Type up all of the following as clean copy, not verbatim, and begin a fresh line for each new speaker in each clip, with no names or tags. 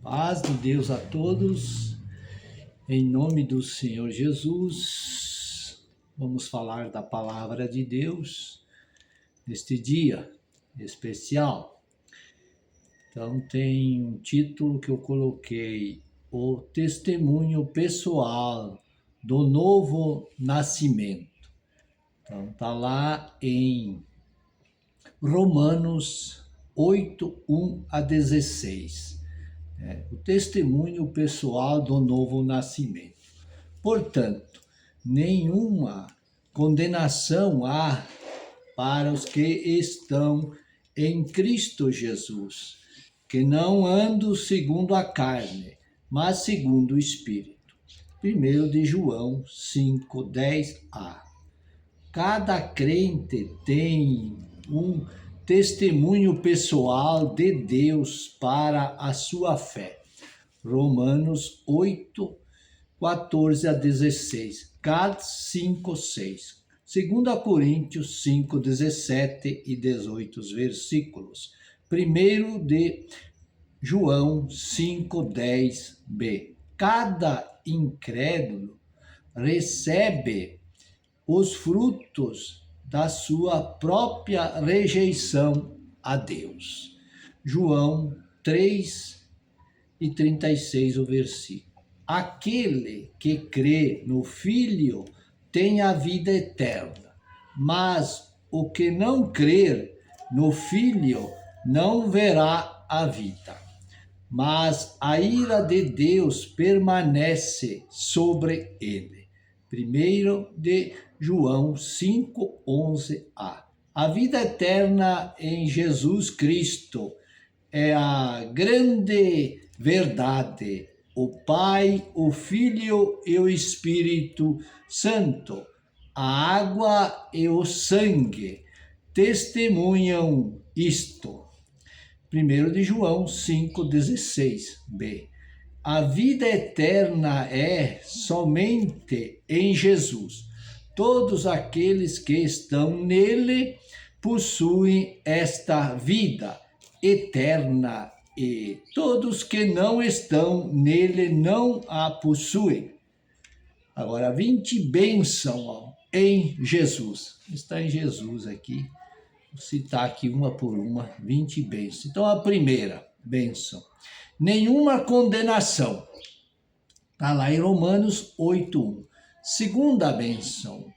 Paz de Deus a todos, em nome do Senhor Jesus, vamos falar da palavra de Deus neste dia especial. Então tem um título que eu coloquei, o testemunho pessoal do novo nascimento. Então tá lá em Romanos 8, 1 a 16. O testemunho pessoal do novo nascimento. Portanto, nenhuma condenação há para os que estão em Cristo Jesus, que não andam segundo a carne, mas segundo o Espírito. 1 de João 5, 10a. Cada crente tem um testemunho pessoal de Deus para a sua fé. Romanos 8, 14 a 16. Gálatas 5, 6. 2 Coríntios 5, 17 e 18 versículos. 1 de João 5, 10b. Cada incrédulo recebe os frutos da sua própria rejeição a Deus. João 3 e 36, o versículo. Aquele que crê no Filho tem a vida eterna, mas o que não crer no Filho não verá a vida. Mas a ira de Deus permanece sobre ele. 1 de João 5, 11a. A vida eterna em Jesus Cristo é a grande verdade. O Pai, o Filho e o Espírito Santo, a água e o sangue testemunham isto. 1 de João 5,16b. A vida eterna é somente em Jesus. Todos aqueles que estão nele possuem esta vida eterna e todos que não estão nele não a possuem. Agora, 20 bênçãos em Jesus. Está em Jesus aqui. Vou citar aqui uma por uma, 20 bênçãos. Então, a primeira bênção. Nenhuma condenação. Está lá em Romanos 8:1. Segunda bênção.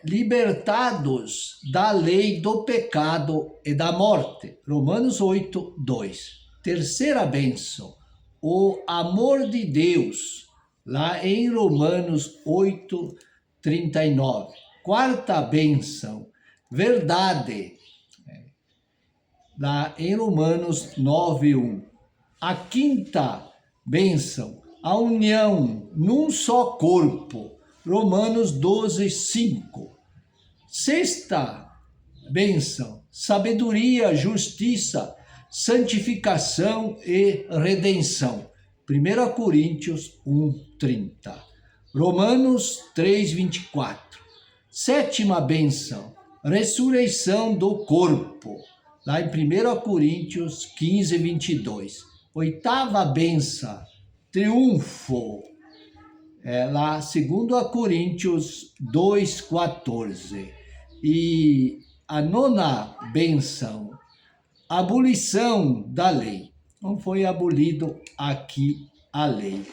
Libertados da lei do pecado e da morte. Romanos 8:2. Terceira bênção. O amor de Deus. Lá em Romanos 8:39. Quarta bênção. Verdade. Lá em Romanos 9:1. A quinta bênção, a união num só corpo. Romanos 12:5. Sexta bênção, sabedoria, justiça, santificação e redenção. 1 Coríntios 1:30. Romanos 3:24. Sétima bênção, ressurreição do corpo. Lá em 1 Coríntios 15:22. Oitava bênção, triunfo. Lá, 2 Coríntios 2:14. E a nona bênção, abolição da lei. Não foi abolido aqui a lei,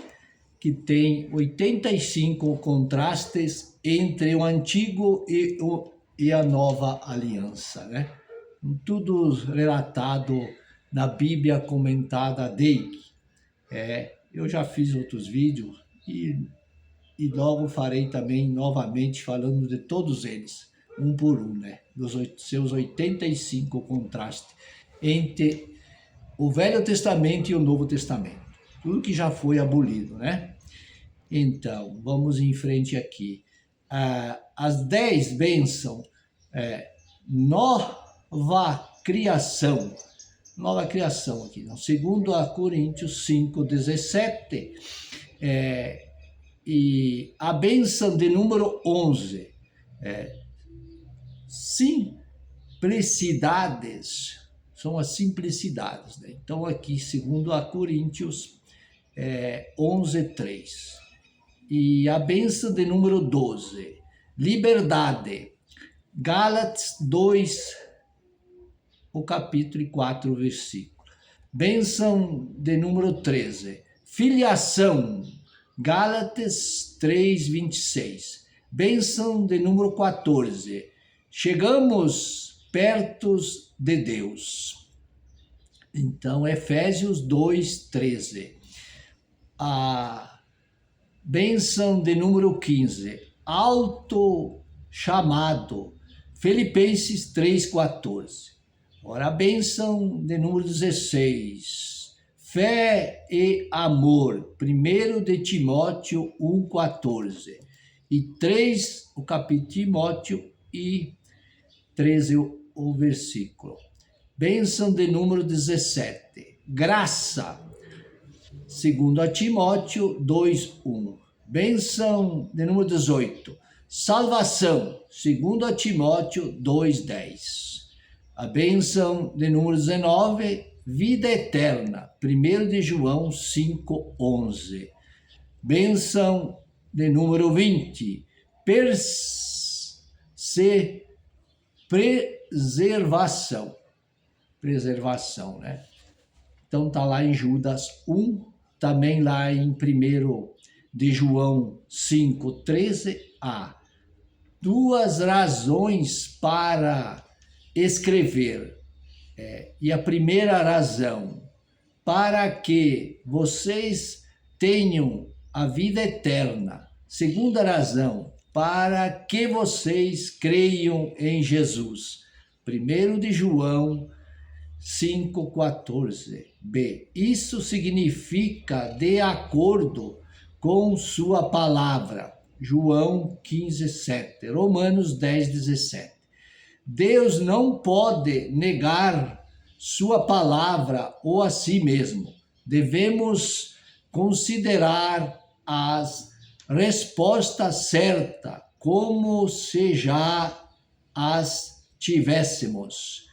que tem 85 contrastes entre o antigo e a nova aliança, né? Tudo relatado na Bíblia comentada dele. Eu já fiz outros vídeos e logo farei também novamente falando de todos eles, um por um, né? Dos seus 85 contrastes entre o Velho Testamento e o Novo Testamento. Tudo que já foi abolido, né? Então, vamos em frente aqui. As 10 bênçãos, nova criação. Nova criação aqui. 2 Coríntios 5:17. E a bênção de número 11. Simplicidades são as simplicidades, né? Então aqui, segundo a Coríntios 11:3. E a bênção de número 12, liberdade, Gálatas 2, o capítulo 4, versículo. Bênção de número 13, filiação, Gálatas 3:26. Bênção de número 14, chegamos perto de Deus. Então, Efésios 2:13. A bênção de número 15, auto chamado, Filipenses 3:14. Ora, a bênção de número 16, fé e amor, 1 de Timóteo 1:14. E 3, o capítulo de Timóteo, e 13, o versículo. Bênção de número 17, graça, segundo a Timóteo 2:1. Bênção de número 18, salvação, segundo a Timóteo 2:10. A bênção de número 19, vida eterna, 1 de João 5:11. Bênção de número 20, preservação, né? Então tá lá em Judas 1, também lá em 1 de João 5:13. Há duas razões para escrever. E a primeira razão, para que vocês tenham a vida eterna. Segunda razão, para que vocês creiam em Jesus. 1 de João 5:14b. Isso significa de acordo com sua palavra. João 15:7. Romanos 10:17. Deus não pode negar sua palavra ou a si mesmo. Devemos considerar as respostas certas como se já as tivéssemos.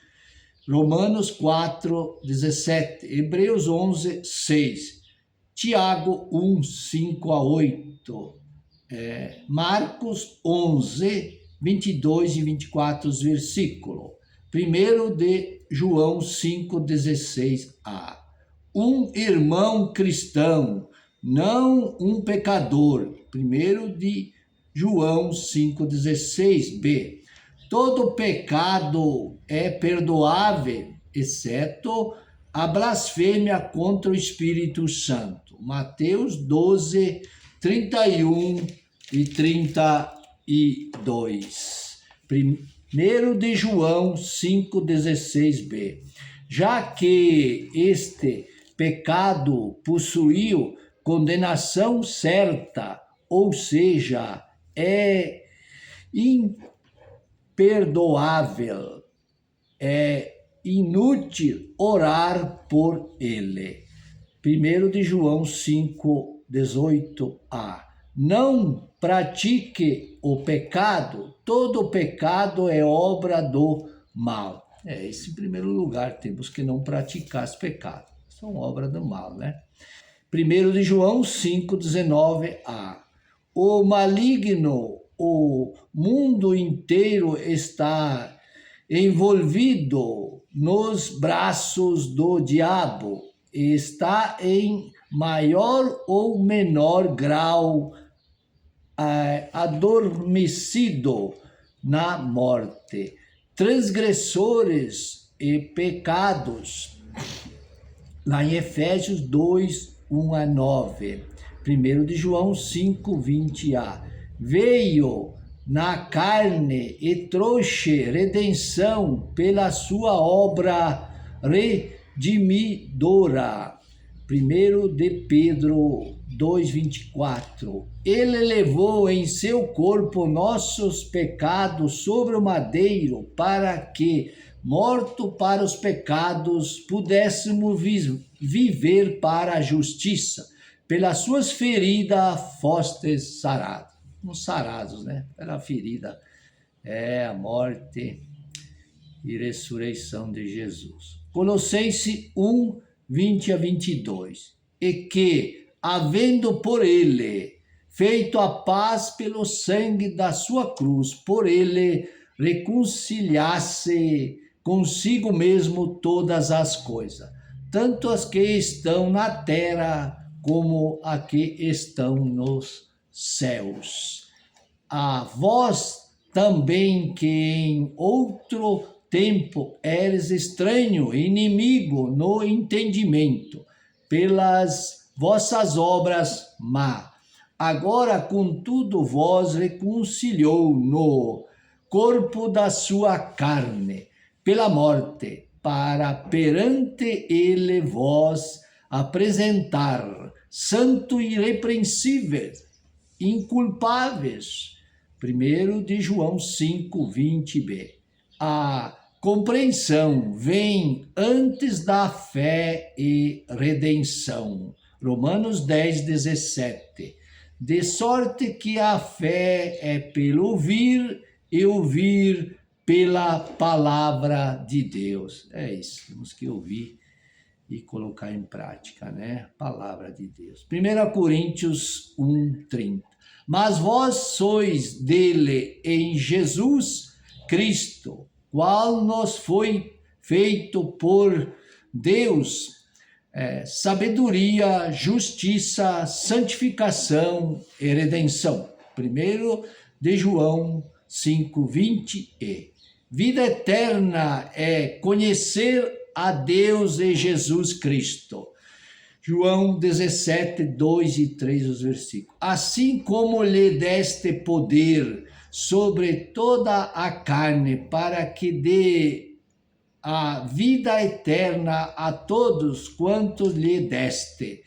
Romanos 4:17, Hebreus 11:6, Tiago 1:5-8, Marcos 11:22 e 24 versículos. 1 de João 5:16a. Um irmão cristão, não um pecador. 1 de João 5:16b. Todo pecado é perdoável, exceto a blasfêmia contra o Espírito Santo. Mateus 12:31 e 32. 1 de João 5:16b. Já que este pecado possuiu condenação certa, ou seja, é imperdoável, é inútil orar por ele. 1 de João 5:18a. Não pratique o pecado, todo pecado é obra do mal. Esse em primeiro lugar, temos que não praticar os pecados, são obra do mal, né? 1 de João 5:19a. O maligno, o mundo inteiro está envolvido nos braços do diabo, está em maior ou menor grau adormecido na morte. Transgressores e pecados, lá em Efésios 2:1-9. 1 de João 5:20a. Veio na carne e trouxe redenção pela sua obra redimidora. 1 de Pedro 2:24. Ele levou em seu corpo nossos pecados sobre o madeiro, para que, morto para os pecados, pudéssemos viver para a justiça. Pelas suas feridas fostes sarados. Uns sarados, né? Pela ferida, a morte e ressurreição de Jesus. Colossenses 1, 20 a 22. E que, havendo por ele feito a paz pelo sangue da sua cruz, por ele reconciliasse consigo mesmo todas as coisas, tanto as que estão na terra como as que estão nos céus. A vós também que em outro tempo eres estranho, inimigo no entendimento, pelas vossas obras má. Agora, contudo, vós reconciliou no corpo da sua carne, pela morte, para perante ele vós apresentar santo e irrepreensíveis, inculpáveis. 1 de João 5, 20b. A compreensão vem antes da fé e redenção. Romanos 10, 17. De sorte que a fé é pelo ouvir e ouvir pela palavra de Deus. É isso, temos que ouvir e colocar em prática, né? Palavra de Deus. 1 Coríntios 1, 30. Mas vós sois dele em Jesus Cristo, qual nos foi feito por Deus, sabedoria, justiça, santificação e redenção. 1 de João 5, 20e. Vida eterna é conhecer a Deus e Jesus Cristo. João 17, 2 e 3 os versículos. Assim como lhe deste poder sobre toda a carne, para que dê a vida eterna a todos quantos lhe deste.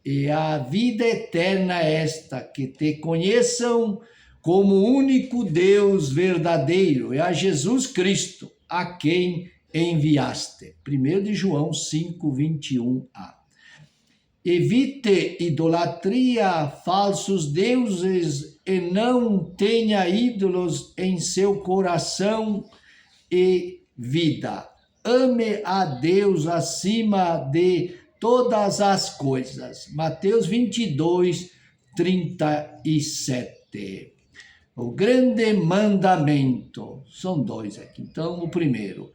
E a vida eterna é esta, que te conheçam como único Deus verdadeiro, e a Jesus Cristo, a quem enviaste. 1 de João 5, 21a. Evite idolatria, falsos deuses, e não tenha ídolos em seu coração e vida. Ame a Deus acima de todas as coisas. Mateus 22, 37. O grande mandamento, são dois aqui. Então, o primeiro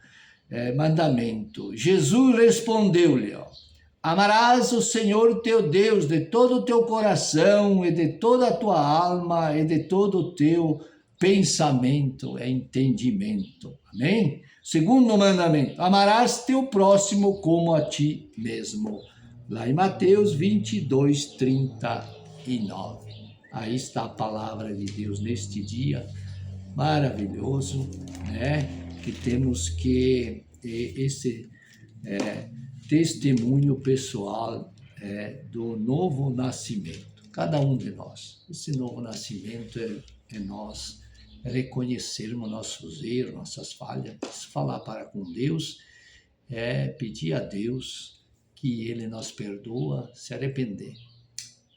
mandamento. Jesus respondeu-lhe: amarás o Senhor teu Deus de todo o teu coração e de toda a tua alma e de todo o teu pensamento e entendimento. Amém? Segundo mandamento, amarás teu próximo como a ti mesmo. Lá em Mateus 22, 39. Aí está a palavra de Deus neste dia maravilhoso, né? Que temos que esse testemunho pessoal do novo nascimento. Cada um de nós. Esse novo nascimento é nós reconhecermos nossos erros, nossas falhas, falar para com Deus, pedir a Deus que Ele nos perdoa, se arrepender.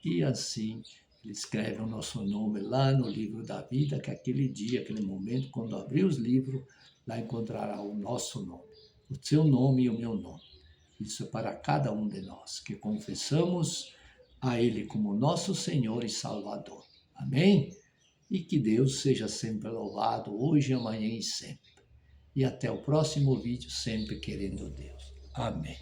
E assim Ele escreve o nosso nome lá no livro da vida, que aquele dia, aquele momento, quando abrir os livros, lá encontrará o nosso nome, o seu nome e o meu nome. Isso é para cada um de nós, que confessamos a Ele como nosso Senhor e Salvador. Amém? E que Deus seja sempre louvado, hoje, amanhã e sempre. E até o próximo vídeo, sempre querendo Deus. Amém.